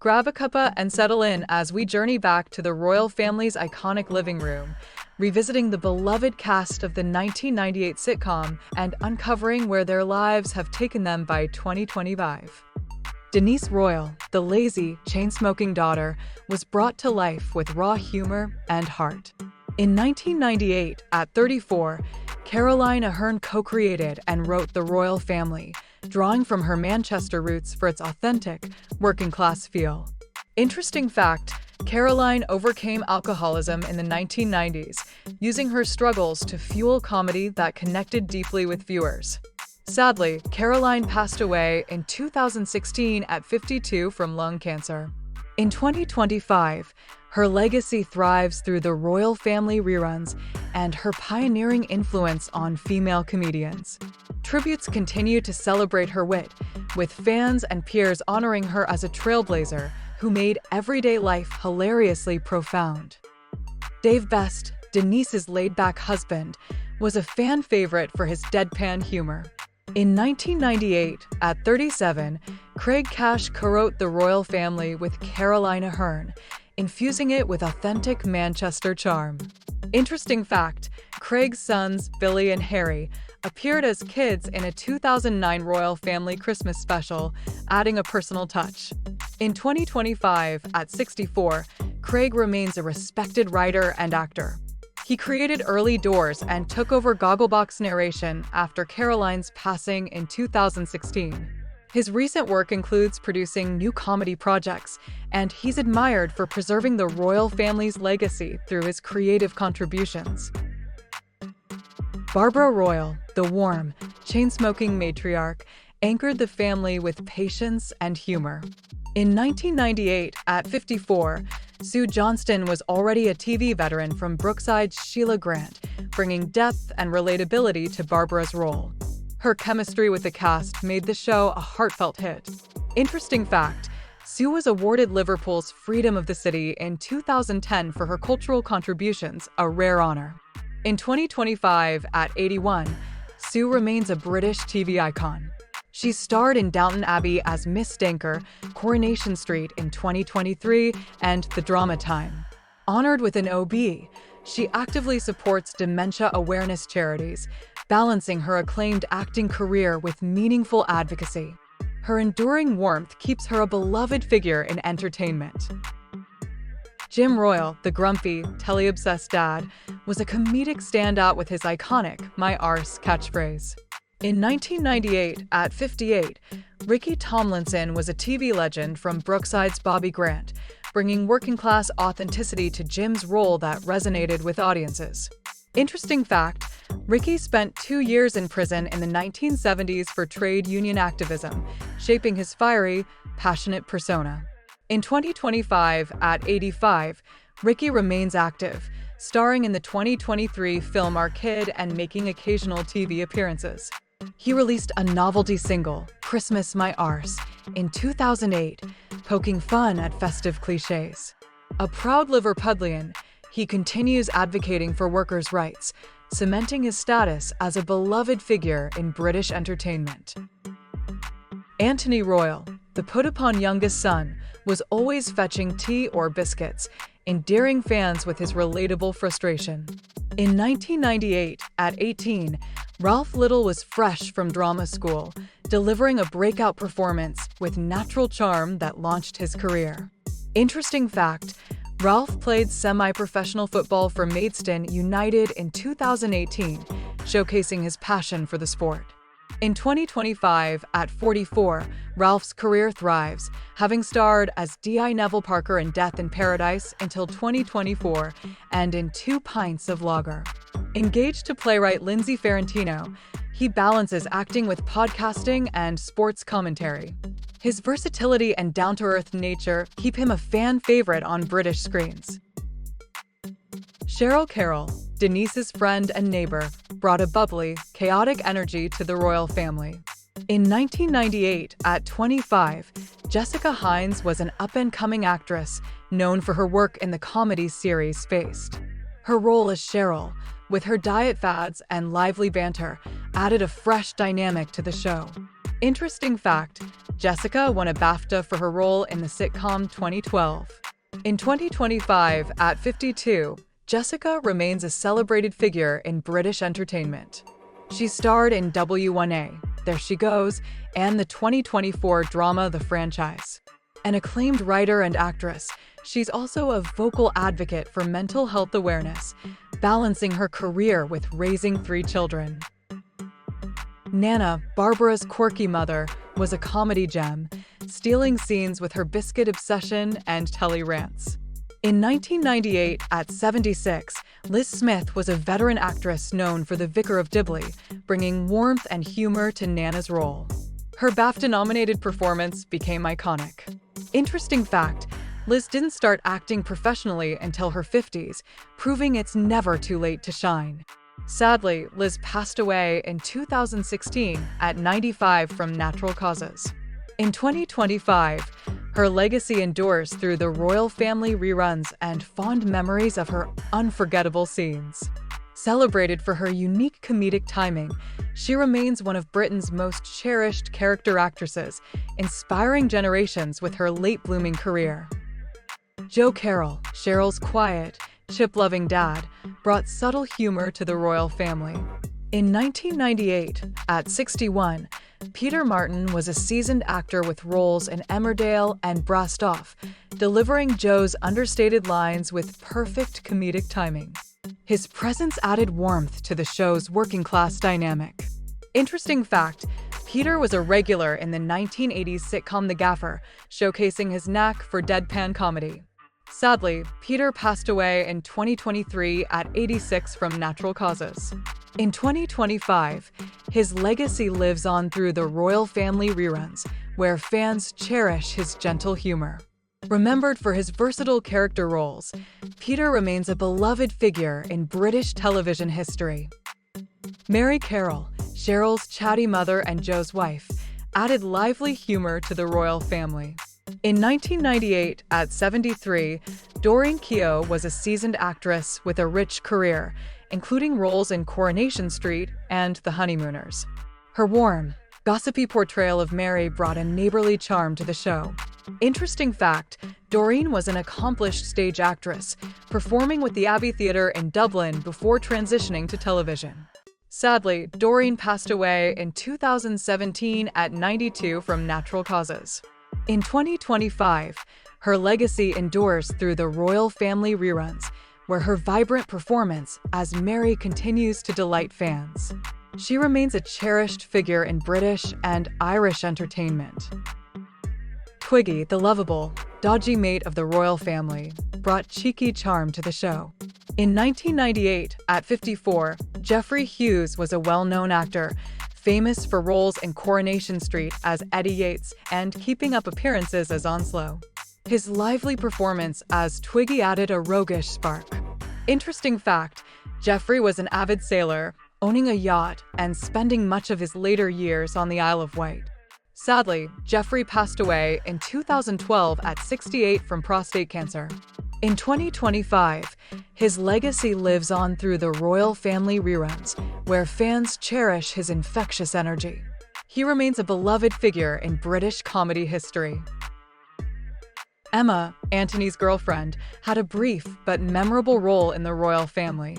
Grab a cuppa and settle in as we journey back to the royal family's iconic living room, revisiting the beloved cast of the 1998 sitcom and uncovering where their lives have taken them by 2025. Denise Royle, the lazy, chain-smoking daughter, was brought to life with raw humor and heart. In 1998, at 34, Caroline Aherne co-created and wrote The Royle Family, drawing from her Manchester roots for its authentic, working-class feel. Interesting fact, Caroline overcame alcoholism in the 1990s, using her struggles to fuel comedy that connected deeply with viewers. Sadly, Caroline passed away in 2016 at 52 from lung cancer. In 2025, her legacy thrives through the Royle Family reruns and her pioneering influence on female comedians. Tributes continue to celebrate her wit, with fans and peers honoring her as a trailblazer who made everyday life hilariously profound. Dave Best, Denise's laid-back husband, was a fan favorite for his deadpan humor. In 1998, at 37, Craig Cash co-wrote The Royle Family with Caroline Aherne, infusing it with authentic Manchester charm. Interesting fact, Craig's sons, Billy and Harry, appeared as kids in a 2009 Royle Family Christmas special, adding a personal touch. In 2025, at 64, Craig remains a respected writer and actor. He created Early Doors and took over Gogglebox narration after Caroline's passing in 2016. His recent work includes producing new comedy projects, and he's admired for preserving the Royle family's legacy through his creative contributions. Barbara Royle, the warm, chain-smoking matriarch, anchored the family with patience and humor. In 1998, at 54, Sue Johnston was already a TV veteran from Brookside's Sheila Grant, bringing depth and relatability to Barbara's role. Her chemistry with the cast made the show a heartfelt hit. Interesting fact, Sue was awarded Liverpool's Freedom of the City in 2010 for her cultural contributions, a rare honor. In 2025, at 81, Sue remains a British TV icon. She starred in Downton Abbey as Miss Stanker, Coronation Street in 2023, and The Drama Time. Honored with an OB, she actively supports dementia awareness charities, balancing her acclaimed acting career with meaningful advocacy. Her enduring warmth keeps her a beloved figure in entertainment. Jim Royle, the grumpy, telly-obsessed dad, was a comedic standout with his iconic "My arse" catchphrase. In 1998, at 58, Ricky Tomlinson was a TV legend from Brookside's Bobby Grant, bringing working-class authenticity to Jim's role that resonated with audiences. Interesting fact, Ricky spent 2 years in prison in the 1970s for trade union activism, shaping his fiery, passionate persona. In 2025, at 85, Ricky remains active, starring in the 2023 film Our Kid and making occasional TV appearances. He released a novelty single, Christmas My Arse, in 2008, poking fun at festive cliches. A proud Liverpudlian, he continues advocating for workers' rights, cementing his status as a beloved figure in British entertainment. Anthony Royle, the put-upon youngest son, was always fetching tea or biscuits, endearing fans with his relatable frustration. In 1998, at 18, Ralph Little was fresh from drama school, delivering a breakout performance with natural charm that launched his career. Interesting fact, Ralph played semi-professional football for Maidstone United in 2018, showcasing his passion for the sport. In 2025, at 44, Ralph's career thrives, having starred as D.I. Neville Parker in Death in Paradise until 2024 and in 2 Pints of Lager. Engaged to playwright Lindsay Ferrantino, he balances acting with podcasting and sports commentary. His versatility and down-to-earth nature keep him a fan favorite on British screens. Cheryl Carroll, Denise's friend and neighbor, brought a bubbly, chaotic energy to the Royle family. In 1998, at 25, Jessica Hines was an up-and-coming actress known for her work in the comedy series Spaced. Her role as Cheryl, with her diet fads and lively banter, added a fresh dynamic to the show. Interesting fact, Jessica won a BAFTA for her role in the sitcom 2012. In 2025, at 52, Jessica remains a celebrated figure in British entertainment. She starred in W1A, There She Goes, and the 2024 drama The Franchise. An acclaimed writer and actress, she's also a vocal advocate for mental health awareness, balancing her career with raising 3 children. Nana, Barbara's quirky mother, was a comedy gem, stealing scenes with her biscuit obsession and telly rants. In 1998, at 76, Liz Smith was a veteran actress known for The Vicar of Dibley, bringing warmth and humor to Nana's role. Her BAFTA-nominated performance became iconic. Interesting fact, Liz didn't start acting professionally until her 50s, proving it's never too late to shine. Sadly, Liz passed away in 2016 at 95 from natural causes. In 2025, her legacy endures through the Royle family reruns and fond memories of her unforgettable scenes. Celebrated for her unique comedic timing, she remains one of Britain's most cherished character actresses, inspiring generations with her late-blooming career. Joe Carroll, Cheryl's quiet, chip-loving dad, brought subtle humor to the Royle family. In 1998, at 61, Peter Martin was a seasoned actor with roles in Emmerdale and Brassed Off, delivering Joe's understated lines with perfect comedic timing. His presence added warmth to the show's working-class dynamic. Interesting fact, Peter was a regular in the 1980s sitcom The Gaffer, showcasing his knack for deadpan comedy. Sadly, Peter passed away in 2023 at 86 from natural causes. In 2025, his legacy lives on through the Royle family reruns, where fans cherish his gentle humor. Remembered for his versatile character roles, Peter remains a beloved figure in British television history. Mary Carroll, Cheryl's chatty mother and Joe's wife, added lively humor to the Royle family. In 1998, at 73, Doreen Keogh was a seasoned actress with a rich career, including roles in Coronation Street and The Honeymooners. Her warm, gossipy portrayal of Mary brought a neighborly charm to the show. Interesting fact, Doreen was an accomplished stage actress, performing with the Abbey Theatre in Dublin before transitioning to television. Sadly, Doreen passed away in 2017 at 92 from natural causes. In 2025, her legacy endures through the Royle family reruns, where her vibrant performance as Mary continues to delight fans. She remains a cherished figure in British and Irish entertainment. Twiggy, the lovable, dodgy mate of the Royle family, brought cheeky charm to the show. In 1998, at 54, Geoffrey Hughes was a well-known actor, famous for roles in Coronation Street as Eddie Yates and Keeping Up appearances as Onslow. His lively performance as Twiggy added a roguish spark. Interesting fact, Geoffrey was an avid sailor, owning a yacht and spending much of his later years on the Isle of Wight. Sadly, Geoffrey passed away in 2012 at 68 from prostate cancer. In 2025, his legacy lives on through the Royle family reruns, where fans cherish his infectious energy. He remains a beloved figure in British comedy history. Emma, Anthony's girlfriend, had a brief but memorable role in the Royle family.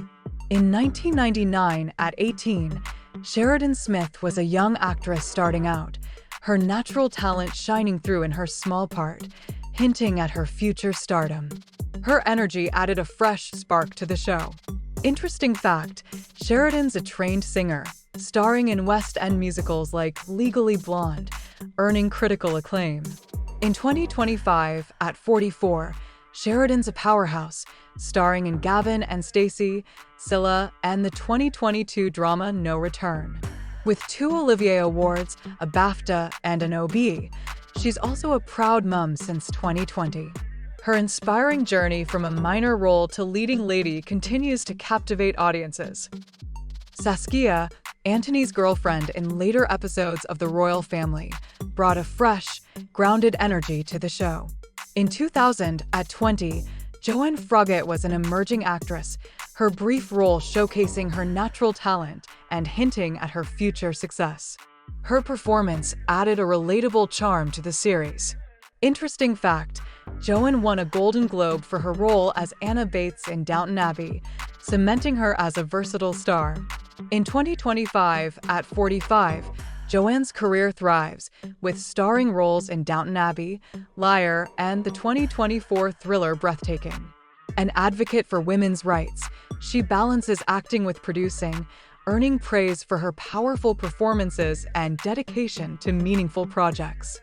In 1999, at 18, Sheridan Smith was a young actress starting out, her natural talent shining through in her small part, hinting at her future stardom. Her energy added a fresh spark to the show. Interesting fact, Sheridan's a trained singer, starring in West End musicals like Legally Blonde, earning critical acclaim. In 2025, at 44, Sheridan's a powerhouse, starring in Gavin and Stacey, Scylla, and the 2022 drama No Return. With 2 Olivier Awards, a BAFTA, and an OB, she's also a proud mum since 2020. Her inspiring journey from a minor role to leading lady continues to captivate audiences. Saskia, Anthony's girlfriend in later episodes of the Royle family, brought a fresh, grounded energy to the show. In 2000, at 20, Joanne Froggatt was an emerging actress, her brief role showcasing her natural talent and hinting at her future success. Her performance added a relatable charm to the series. Interesting fact, Joan won a Golden Globe for her role as Anna Bates in Downton Abbey, cementing her as a versatile star. In 2025, at 45, Joanne's career thrives, with starring roles in Downton Abbey, Liar, and the 2024 thriller Breathtaking. An advocate for women's rights, she balances acting with producing, earning praise for her powerful performances and dedication to meaningful projects.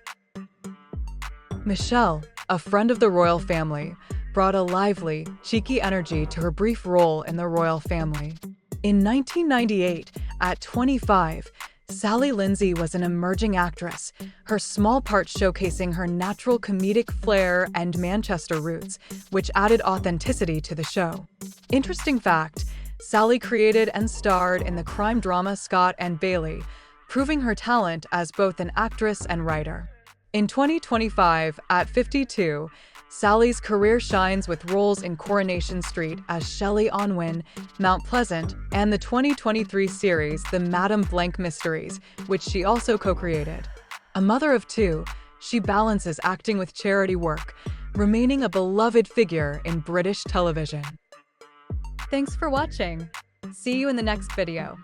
Michelle, a friend of the Royle family, brought a lively, cheeky energy to her brief role in the Royle family. In 1998, at 25, Sally Lindsay was an emerging actress, her small part showcasing her natural comedic flair and Manchester roots, which added authenticity to the show. Interesting fact, Sally created and starred in the crime drama Scott and Bailey, proving her talent as both an actress and writer. In 2025, at 52, Sally's career shines with roles in Coronation Street as Shelley Onwin, Mount Pleasant, and the 2023 series The Madame Blanc Mysteries, which she also co-created. A mother of two, she balances acting with charity work, remaining a beloved figure in British television. Thanks for watching. See you in the next video.